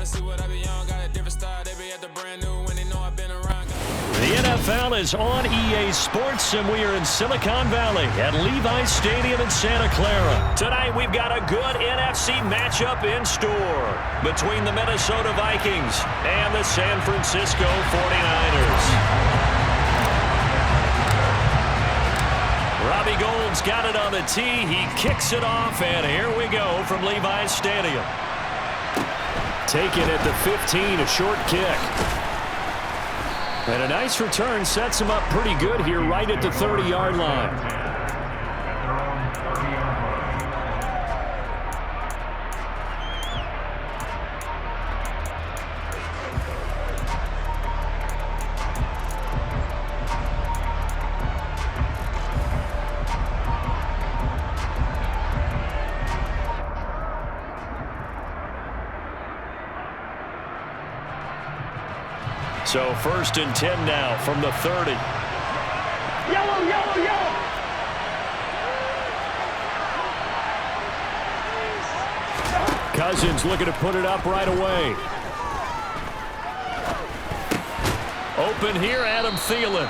see what I be on, got a different style. They be at the brand new when they know I've been around. The NFL is on EA Sports, and we are in Silicon Valley at Levi's Stadium in Santa Clara. Tonight, we've got a good NFC matchup in store between the Minnesota Vikings and the San Francisco 49ers. Robbie Gould's got it on the tee. He kicks it off, and here we go from Levi's Stadium. Taken at the 15, a short kick. And a nice return sets him up pretty good here right at the 30-yard line. So 1st and 10 now from the 30. Yellow, yellow, yellow. Cousins looking to put it up right away. Open here, Adam Thielen.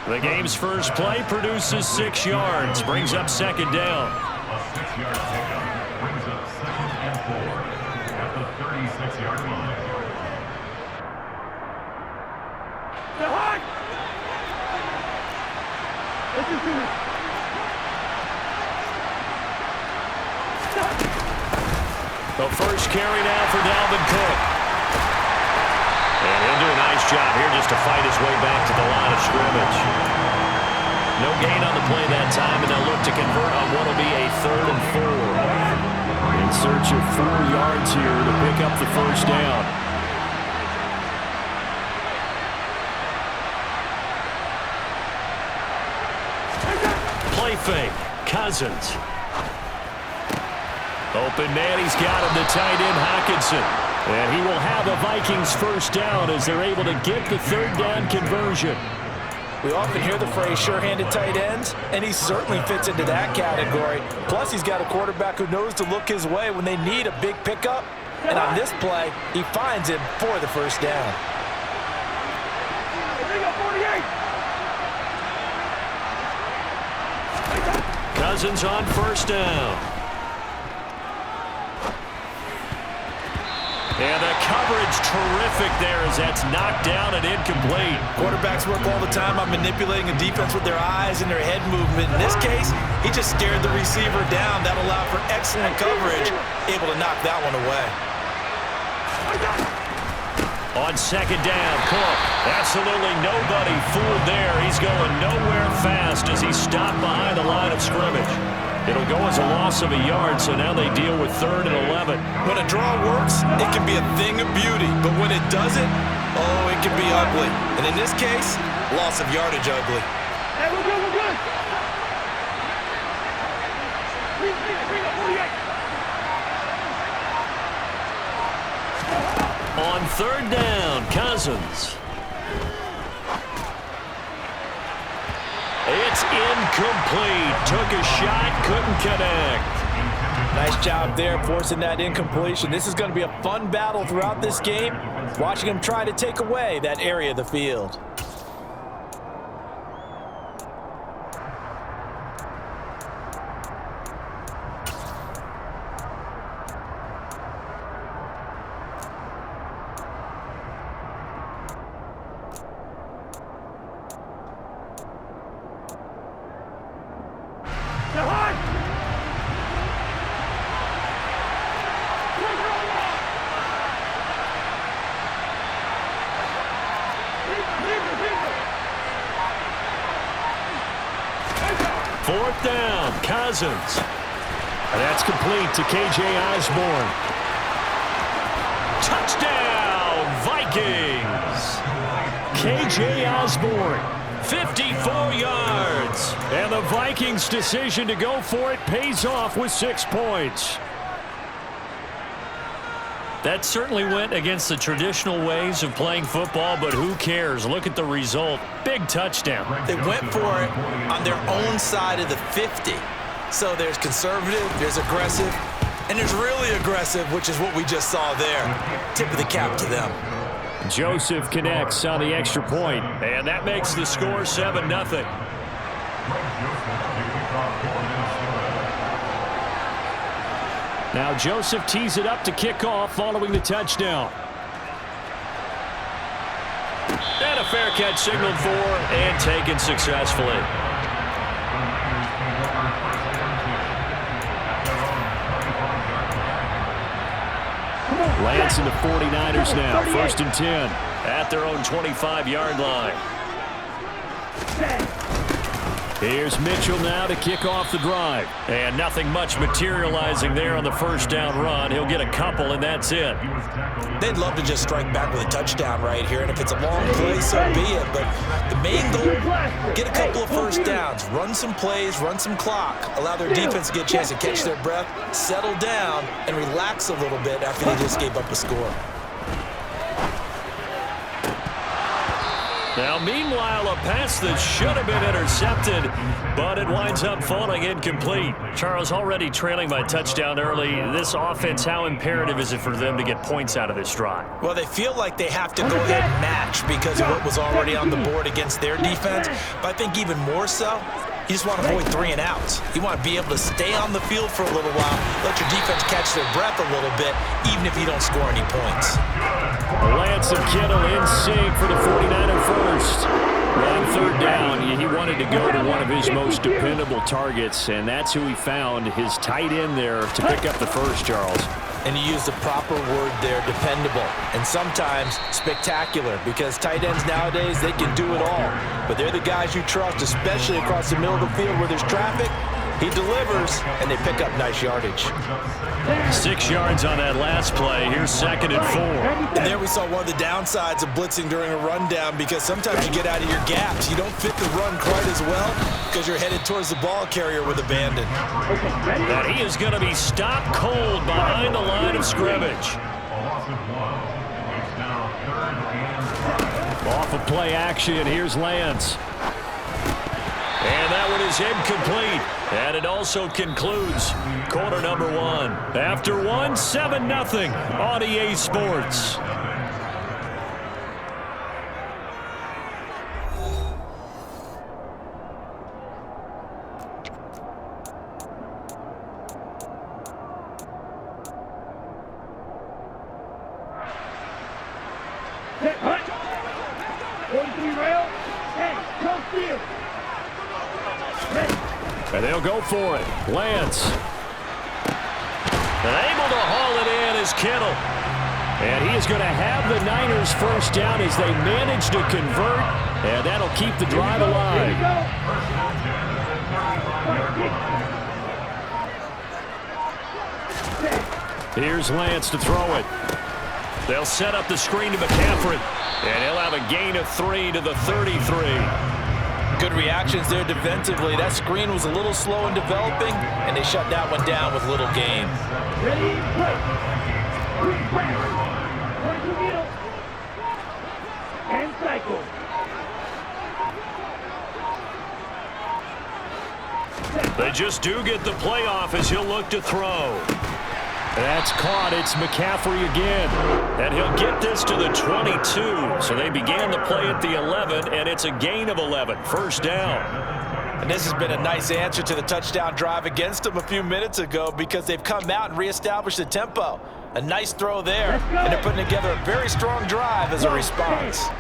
The game's first play produces 6 yards, brings up 2nd down. A 6-yard pickup brings up 2nd and 4 at the 36-yard line. The first carry now for Dalvin Cook. And he'll do a nice job here just to fight his way back to the line of scrimmage. No gain on the play that time, and they'll look to convert on what will be a 3rd and 4. In search of 4 yards here to pick up the first down. Play fake. Cousins. Open man, he's got him, the tight end, Hockenson. And he will have a Vikings first down as they're able to get the 3rd down conversion. We often hear the phrase sure-handed tight ends, and he certainly fits into that category. Plus, he's got a quarterback who knows to look his way when they need a big pickup. And on this play, he finds him for the first down. Cousins on first down. And the coverage terrific there as that's knocked down and incomplete. Quarterbacks work all the time on manipulating a defense with their eyes and their head movement. In this case, he just stared the receiver down. That allowed for excellent coverage, able to knock that one away. On 2nd down, Cook. Absolutely nobody fooled there. He's going nowhere fast as he stopped behind the line of scrimmage. It'll go as a loss of a yard, so now they deal with 3rd and 11. When a draw works, it can be a thing of beauty. But when it doesn't, oh, it can be ugly. And in this case, loss of yardage ugly. Hey, we're good, we're good. Bring up 48. On 3rd down, Cousins. It's incomplete. Took a shot, couldn't connect. Nice job there forcing that incompletion. This is going to be a fun battle throughout this game, watching him try to take away that area of the field. Fourth down, Cousins. And that's complete to K.J. Osborne. Touchdown, Vikings. K.J. Osborne, 54 yards. And the Vikings' decision to go for it pays off with 6 points. That certainly went against the traditional ways of playing football, but who cares? Look at the result. Big touchdown. They went for it on their own side of the 50. So there's conservative, there's aggressive. And it's really aggressive, which is what we just saw there. Tip of the cap to them. Joseph connects on the extra point, and that makes the score 7-0. Now Joseph tees it up to kick off following the touchdown. And a fair catch signaled for and taken successfully. Lance and the 49ers now, 1st and 10 at their own 25-yard line. Here's Mitchell now to kick off the drive. And nothing much materializing there on the first down run. He'll get a couple, and that's it. They'd love to just strike back with a touchdown right here, and if it's a long play, so be it. But the main goal, get a couple of first downs, run some plays, run some clock, allow their defense to get a chance to catch their breath, settle down, and relax a little bit after they just gave up a score. Now, meanwhile, a pass that should have been intercepted, but it winds up falling incomplete. Charles, already trailing by touchdown early. This offense, how imperative is it for them to get points out of this drive? Well, they feel like they have to go ahead and match because of what was already on the board against their defense. But I think even more so, you just want to avoid 3 and outs. You want to be able to stay on the field for a little while, let your defense catch their breath a little bit, even if you don't score any points. Lance and Kittle in sync for the 49er first. On 3rd down, he wanted to go to one of his most dependable targets, and that's who he found, his tight end there to pick up the first, Charles. And he used the proper word there, dependable, and sometimes spectacular, because tight ends nowadays, they can do it all. But they're the guys you trust, especially across the middle of the field where there's traffic. He delivers, and they pick up nice yardage. 6 yards on that last play. Here's 2nd and 4. And there we saw one of the downsides of blitzing during a rundown, because sometimes you get out of your gaps. You don't fit the run quite as well because you're headed towards the ball carrier with abandon. And he is going to be stopped cold behind the line of scrimmage. Off of play action, here's Lance. And that one is incomplete. And it also concludes quarter number 1. After 1, 7-0 on EA Sports. And they'll go for it. Lance. And able to haul it in is Kittle. And he is going to have the Niners first down as they manage to convert. And that'll keep the drive alive. Here's Lance to throw it. They'll set up the screen to McCaffrey. And he'll have a gain of 3 to the 33. Good reactions there defensively. That screen was a little slow in developing, and they shut that one down with little gain. Ready, break. And cycle. They just do get the playoff as he'll look to throw. That's caught. It's McCaffrey again. And he'll get this to the 22. So they began the play at the 11, and it's a gain of 11. First down. And this has been a nice answer to the touchdown drive against them a few minutes ago because they've come out and reestablished the tempo. A nice throw there, and they're putting together a very strong drive as a response.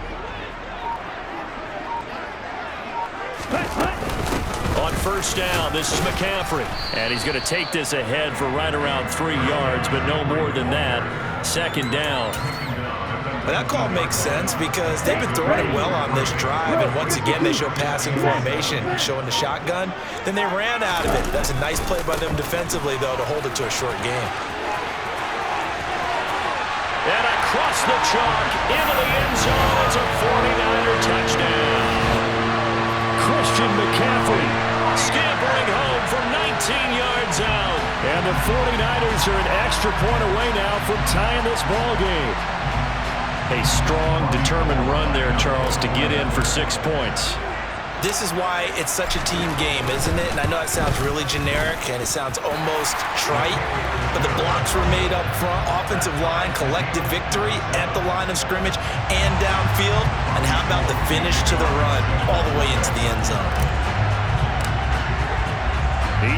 On first down, this is McCaffrey. And he's going to take this ahead for right around 3 yards, but no more than that. 2nd down. But that call makes sense because they've been throwing it well on this drive, and once again they show passing formation, showing the shotgun. Then they ran out of it. That's a nice play by them defensively, though, to hold it to a short game. And across the chalk, into the end zone, it's a 49er touchdown. Christian McCaffrey scampering home from 19 yards out. And the 49ers are an extra point away now from tying this ball game. A strong, determined run there, Charles, to get in for 6 points. This is why it's such a team game, isn't it? And I know it sounds really generic and it sounds almost trite, but the blocks were made up front, offensive line, collective victory at the line of scrimmage and downfield. And how about the finish to the run all the way into the end zone?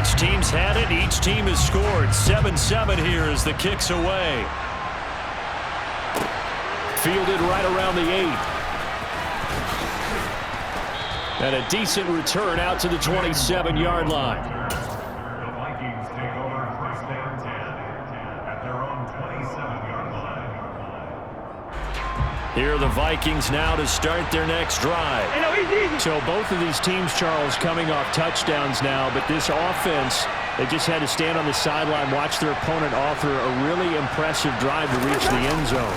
Each team's had it. Each team has scored. 7-7 here as the kick's away. Fielded right around the 8. And a decent return out to the 27-yard line. The Vikings take over first and 10 at their own 27-yard line. Here are the Vikings now to start their next drive. So both of these teams, Charles, coming off touchdowns now, but this offense, they just had to stand on the sideline, watch their opponent author a really impressive drive to reach the end zone.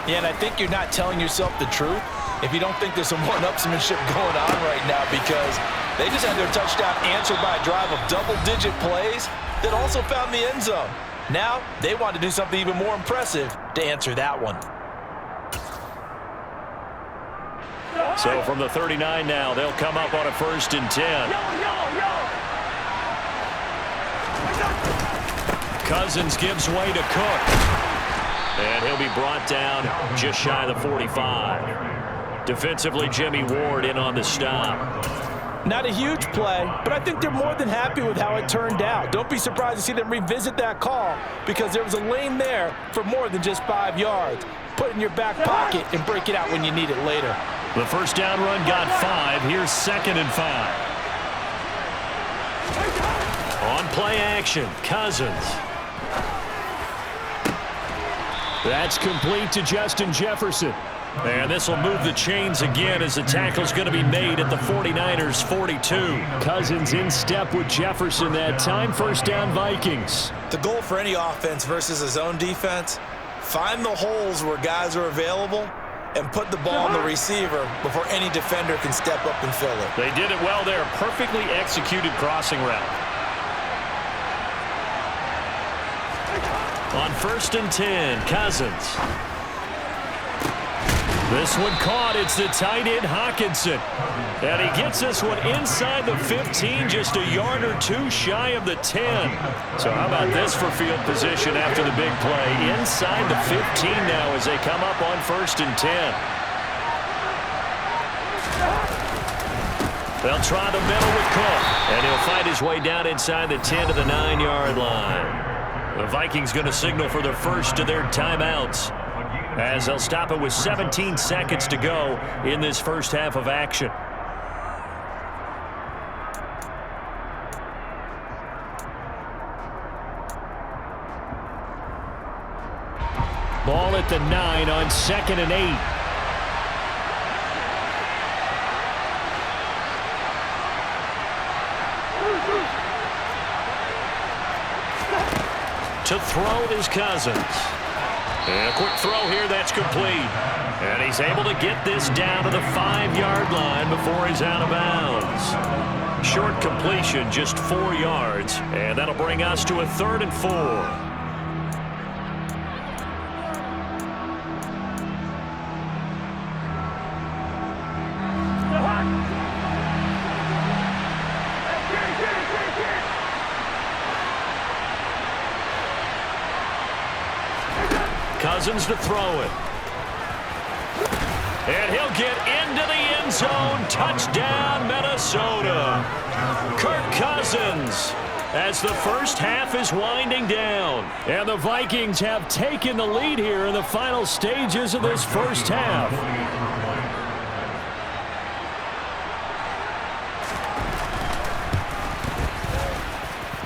Yeah, and I think you're not telling yourself the truth if you don't think there's some one-upsmanship going on right now, because they just had their touchdown answered by a drive of double-digit plays that also found the end zone. Now they want to do something even more impressive to answer that one. So from the 39 now, they'll come up on a 1st and 10. Cousins gives way to Cook. And he'll be brought down just shy of the 45. Defensively, Jimmy Ward in on the stop. Not a huge play, but I think they're more than happy with how it turned out. Don't be surprised to see them revisit that call, because there was a lane there for more than just 5 yards. Put it in your back pocket and break it out when you need it later. The first down run got 5. Here's 2nd and 5. On play action, Cousins. That's complete to Justin Jefferson. And this will move the chains again as the tackle's going to be made at the 49ers' 42. Cousins in step with Jefferson that time. First down, Vikings. The goal for any offense versus a zone defense, find the holes where guys are available and put the ball on the receiver before any defender can step up and fill it. They did it well there. Perfectly executed crossing route. On 1st and 10, Cousins. This one caught. It's the tight end, Hawkinson. And he gets this one inside the 15, just a yard or two shy of the 10. So how about this for field position after the big play? Inside the 15 now as they come up on 1st and 10. They'll try the middle with Cook. And he'll fight his way down inside the 10 to the 9-yard line. The Vikings going to signal for the first of their timeouts, as they'll stop it with 17 seconds to go in this first half of action. Ball at the 9 on 2nd and 8. To throw is Cousins. And a quick throw here, that's complete. And he's able to get this down to the 5-yard line before he's out of bounds. Short completion, just 4 yards. And that'll bring us to a 3rd and 4. Cousins to throw it. And he'll get into the end zone. Touchdown, Minnesota. Kirk Cousins, as the first half is winding down. And the Vikings have taken the lead here in the final stages of this first half.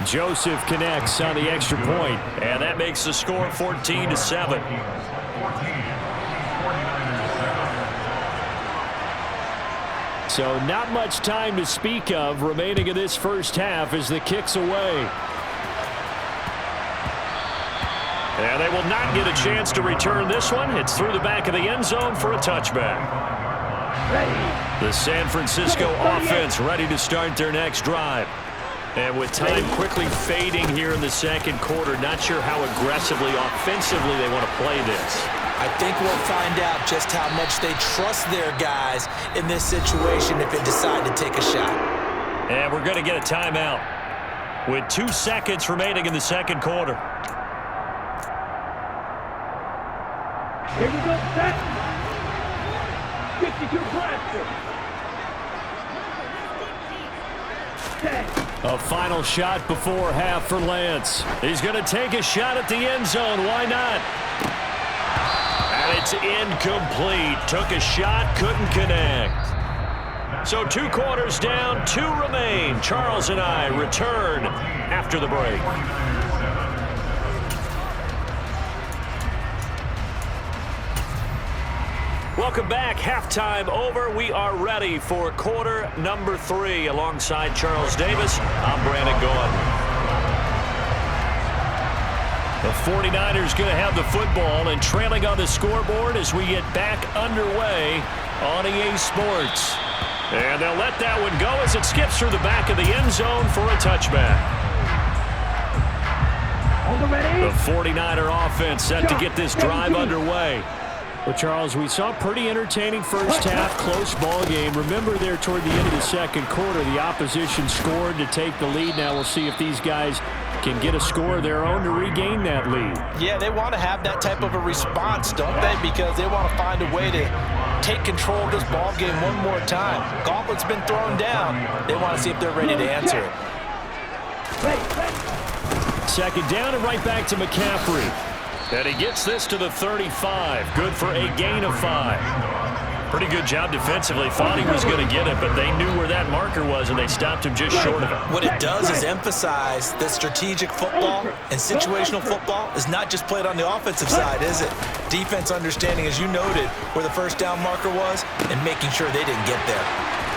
Joseph connects on the extra point, and that makes the score 14-7. So not much time to speak of remaining in this first half as the kick's away. And they will not get a chance to return this one. It's through the back of the end zone for a touchback. The San Francisco offense ready to start their next drive. And with time quickly fading here in the second quarter, not sure how aggressively, offensively they want to play this. I think we'll find out just how much they trust their guys in this situation if they decide to take a shot. And we're going to get a timeout with 2 seconds remaining in the second quarter. Here we go, set. 52 practice. A final shot before half for Lance. He's going to take a shot at the end zone. Why not? And it's incomplete. Took a shot, couldn't connect. So 2 quarters down, 2 remain. Charles and I return after the break. Welcome back. Halftime over. We are ready for quarter number 3. Alongside Charles Davis, I'm Brandon Gaudin. The 49ers going to have the football and trailing on the scoreboard as we get back underway on EA Sports. And they'll let that one go as it skips through the back of the end zone for a touchback. The 49er offense set to get this drive underway. Well, Charles, we saw a pretty entertaining first half, close ball game. Remember there toward the end of the second quarter, the opposition scored to take the lead. Now we'll see if these guys can get a score of their own to regain that lead. Yeah, they want to have that type of a response, don't they? Because they want to find a way to take control of this ball game one more time. Gauntlet's been thrown down. They want to see if they're ready to answer it. Second down and right back to McCaffrey. And he gets this to the 35. Good for a gain of 5. Pretty good job defensively. Thought he was going to get it, but they knew where that marker was, and they stopped him just short of it. What it does is emphasize that strategic football and situational football is not just played on the offensive side, is it? Defense understanding, as you noted, where the first down marker was and making sure they didn't get there.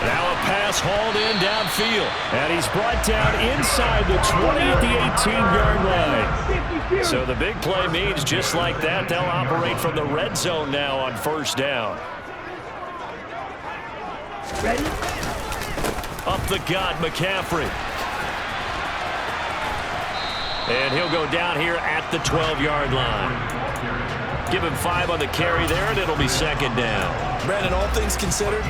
Now a pass hauled in downfield. And he's brought down inside the 20 at the 18-yard line. So the big play means just like that, they'll operate from the red zone now on first down. Ready? Up the gut, McCaffrey. And he'll go down here at the 12-yard line. Give him 5 on the carry there, and it'll be second down. Brandon, all things considered,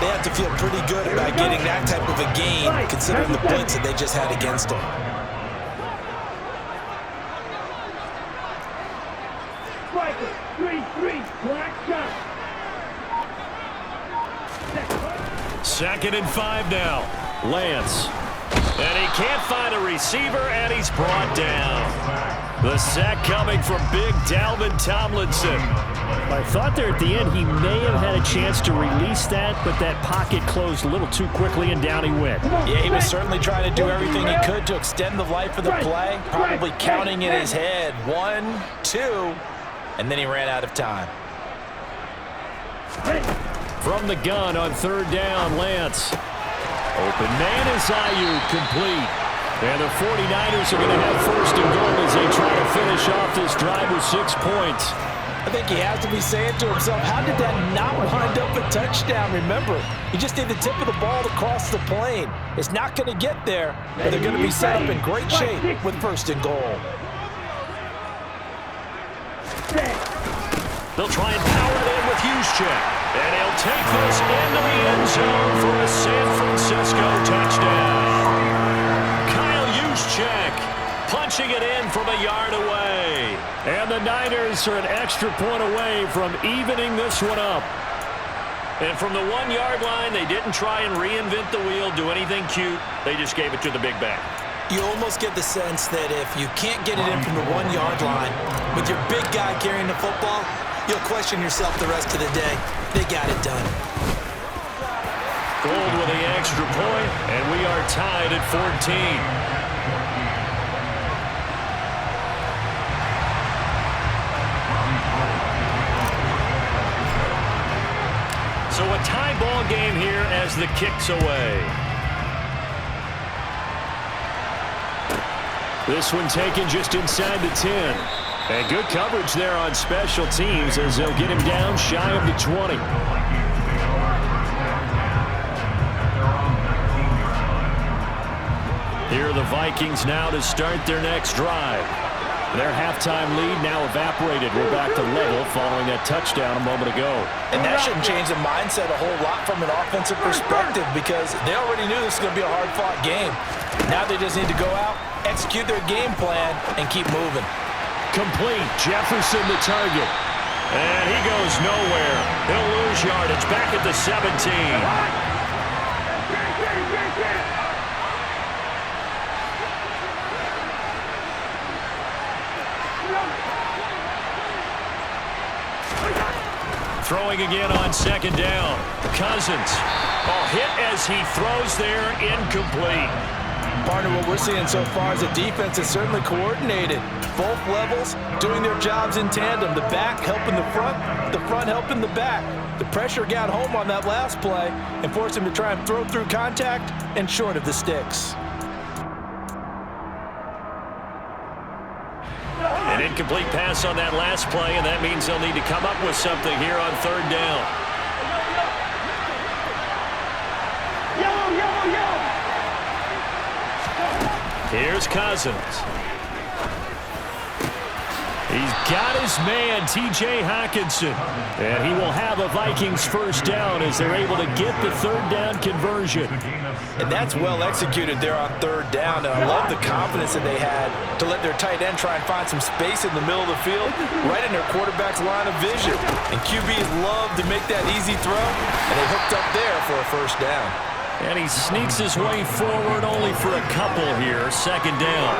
they have to feel pretty good about getting that type of a gain, considering the points that they just had against them. Striker, 3-3, black shot. Second and 5 now. Lance. And he can't find a receiver, and he's brought down. The sack coming from big Dalvin Tomlinson. I thought there at the end he may have had a chance to release that, but that pocket closed a little too quickly, and down he went. Yeah, he was certainly trying to do everything he could to extend the life of the play, probably counting in his head 1, 2, and then he ran out of time. From the gun on third down, Lance. Open man is Ayuk, complete. And the 49ers are going to have first and goal as they try to finish off this drive with 6 points. I think he has to be saying to himself, how did that not wind up a touchdown? Remember, you just need the tip of the ball to cross the plane. It's not going to get there, but they're going to be set up in great shape with first and goal. They'll try and power it in with Juszczyk. And he'll take this into the end zone for a San Francisco touchdown. Kyle Juszczyk punching it in from a yard away. And the Niners are an extra point away from evening this one up. And from the 1-yard line, they didn't try and reinvent the wheel, do anything cute. They just gave it to the big back. You almost get the sense that if you can't get it in from the 1-yard line with your big guy carrying the football, you'll question yourself the rest of the day. They got it done. Gold with the extra point, and we are tied at 14. So a tie ball game here as the kick's away. This one taken just inside the 10. And good coverage there on special teams as they'll get him down shy of the 20. Here are the Vikings now to start their next drive. Their halftime lead now evaporated. We're back to level following that touchdown a moment ago. And that shouldn't change the mindset a whole lot from an offensive perspective because they already knew this was going to be a hard-fought game. Now they just need to go out, execute their game plan, and keep moving. Complete. Jefferson the target. And he goes nowhere. He'll lose yardage back at the 17. Throwing again on second down. Cousins. Hit as he throws there, incomplete. Partner, what we're seeing so far is the defense is certainly coordinated. Both levels doing their jobs in tandem. The back helping the front helping the back. The pressure got home on that last play and forced him to try and throw through contact and short of the sticks. An incomplete pass on that last play, and that means they'll need to come up with something here on third down. Here's Cousins. He's got his man, T.J. Hockenson. And he will have a Vikings first down as they're able to get the third down conversion. And that's well executed there on third down. And I love the confidence that they had to let their tight end try and find some space in the middle of the field, right in their quarterback's line of vision. And QBs love to make that easy throw, and they hooked up there for a first down. And he sneaks his way forward only for a couple here. Second down.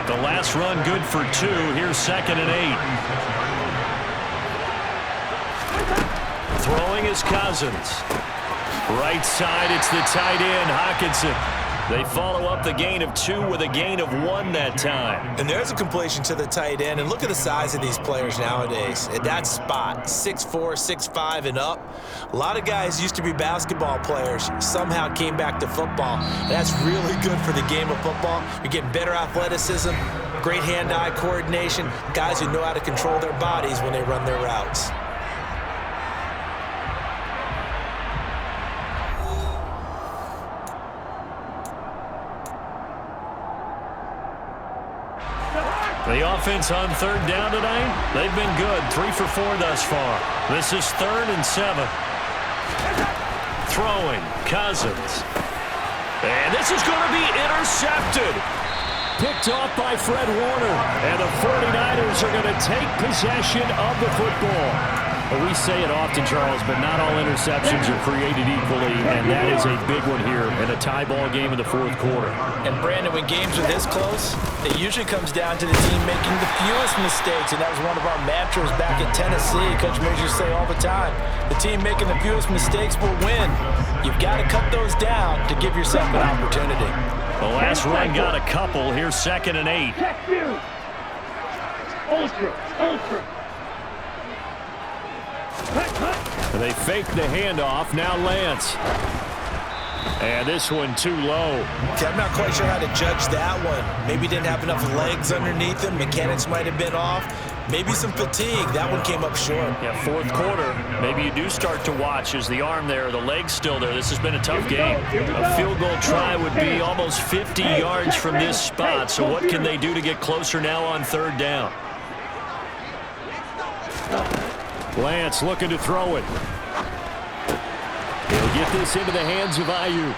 The last run good for 2. Here's 2nd and 8. Throwing is Cousins. Right side, it's the tight end, Hockenson. They follow up the gain of 2 with a gain of 1 that time. And there's a completion to the tight end. And look at the size of these players nowadays. At that spot, 6'4", 6'5", and up. A lot of guys used to be basketball players, somehow came back to football. And that's really good for the game of football. You're getting better athleticism, great hand-eye coordination, guys who know how to control their bodies when they run their routes. The offense on third down tonight, they've been good. 3 for 4 thus far. This is 3rd and 7. Throwing, Cousins. And this is going to be intercepted. Picked off by Fred Warner. And the 49ers are going to take possession of the football. Well, we say it often, Charles, but not all interceptions are created equally, and that is a big one here in a tie ball game in the 4th quarter. And, Brandon, when games are this close, it usually comes down to the team making the fewest mistakes, and that was one of our mantras back in Tennessee. Coach Majors say all the time, the team making the fewest mistakes will win. You've got to cut those down to give yourself an opportunity. The last run got a couple. Here's 2nd and 8. Ultra. They fake the handoff. Now Lance. And this one too low. Okay, I'm not quite sure how to judge that one. Maybe didn't have enough legs underneath him. Mechanics might have been off. Maybe some fatigue. That one came up short. Yeah, 4th quarter. Maybe you do start to watch as the arm there, the leg's still there. This has been a tough game. A field goal try would be almost 50 yards from this spot. So what can they do to get closer now on third down? Lance looking to throw it. He'll get this into the hands of Ayuk.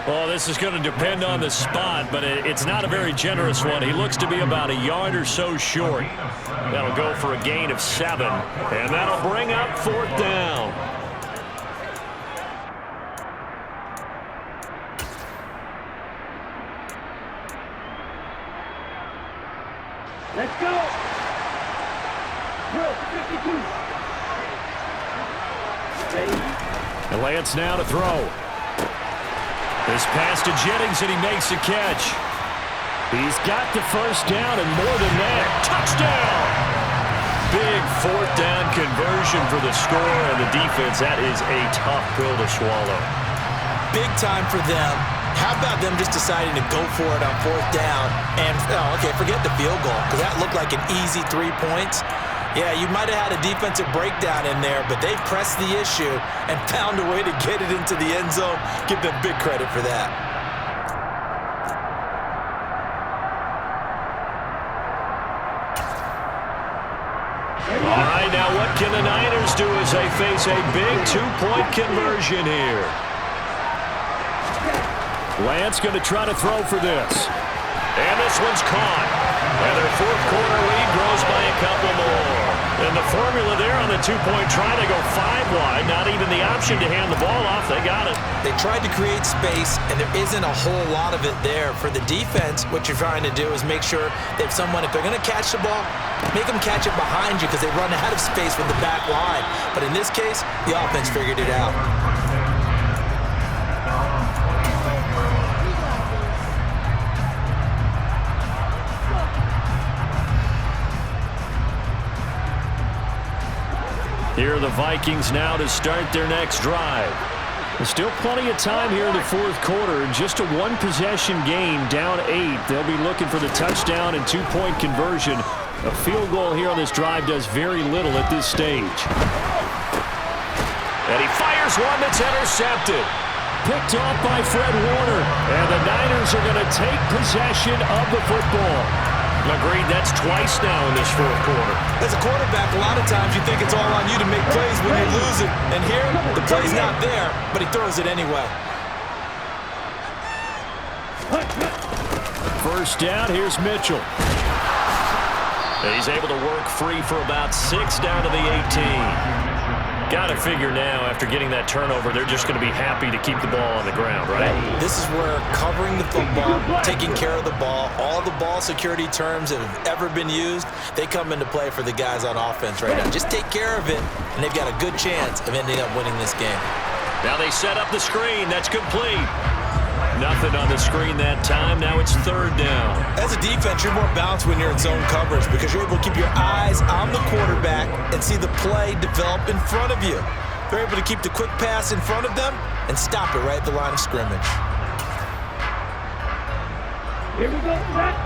Well, this is going to depend on the spot, but it's not a very generous one. He looks to be about a yard or so short. That'll go for a gain of 7, and that'll bring up 4th down. Let's go. Drill 52. And Lance now to throw. This pass to Jennings, and he makes a catch. He's got the first down, and more than that, touchdown! Big 4th down conversion for the score, and the defense, that is a tough pill to swallow. Big time for them. How about them just deciding to go for it on 4th down? And, forget the field goal, because that looked like an easy 3 points. Yeah, you might have had a defensive breakdown in there, but they pressed the issue and found a way to get it into the end zone. Give them big credit for that. can the Niners do as they face a big two-point conversion here? Lance going to try to throw for this. And this one's caught. And their fourth quarter lead grows by a couple more. And the formula there on the two-point try, they go 5 wide. Not even the option to hand the ball off. They got it. They tried to create space, and there isn't a whole lot of it there. For the defense, what you're trying to do is make sure that if they're going to catch the ball, make them catch it behind you because they run out of space with the back line. But in this case, the offense figured it out. Here are the Vikings now to start their next drive. There's still plenty of time here in the fourth quarter. Just a one-possession game, down 8. They'll be looking for the touchdown and two-point conversion. A field goal here on this drive does very little at this stage. And he fires one that's intercepted. Picked off by Fred Warner. And the Niners are going to take possession of the football. Agreed, that's twice now in this fourth quarter. As a quarterback, a lot of times you think it's all on you to make plays when you're losing. And here, the play's not there, but he throws it anyway. First down, here's Mitchell. And he's able to work free for about 6 down to the 18. Got to figure now, after getting that turnover, they're just going to be happy to keep the ball on the ground, right? This is where covering the football, taking care of the ball, all the ball security terms that have ever been used, they come into play for the guys on offense right now. Just take care of it, and they've got a good chance of ending up winning this game. Now they set up the screen. That's complete. Nothing on the screen that time. Now it's third down. As a defense, you're more balanced when you're in zone coverage because you're able to keep your eyes on the quarterback and see the play develop in front of you. They're able to keep the quick pass in front of them and stop it right at the line of scrimmage. Here we go, set.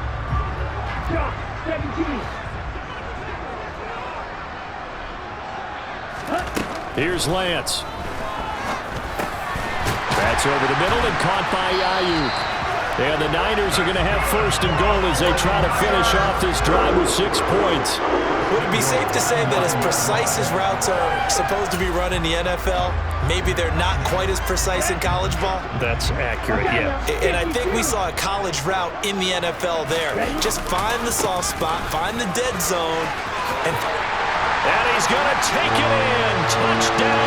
Drop, 17. Here's Lance. That's over the middle and caught by Ayuk. And the Niners are going to have first and goal as they try to finish off this drive with 6 points. Would it be safe to say that as precise as routes are supposed to be run in the NFL, maybe they're not quite as precise in college ball? That's accurate, yeah. And I think we saw a college route in the NFL there. Just find the soft spot, find the dead zone, and he's going to take it in. Touchdown.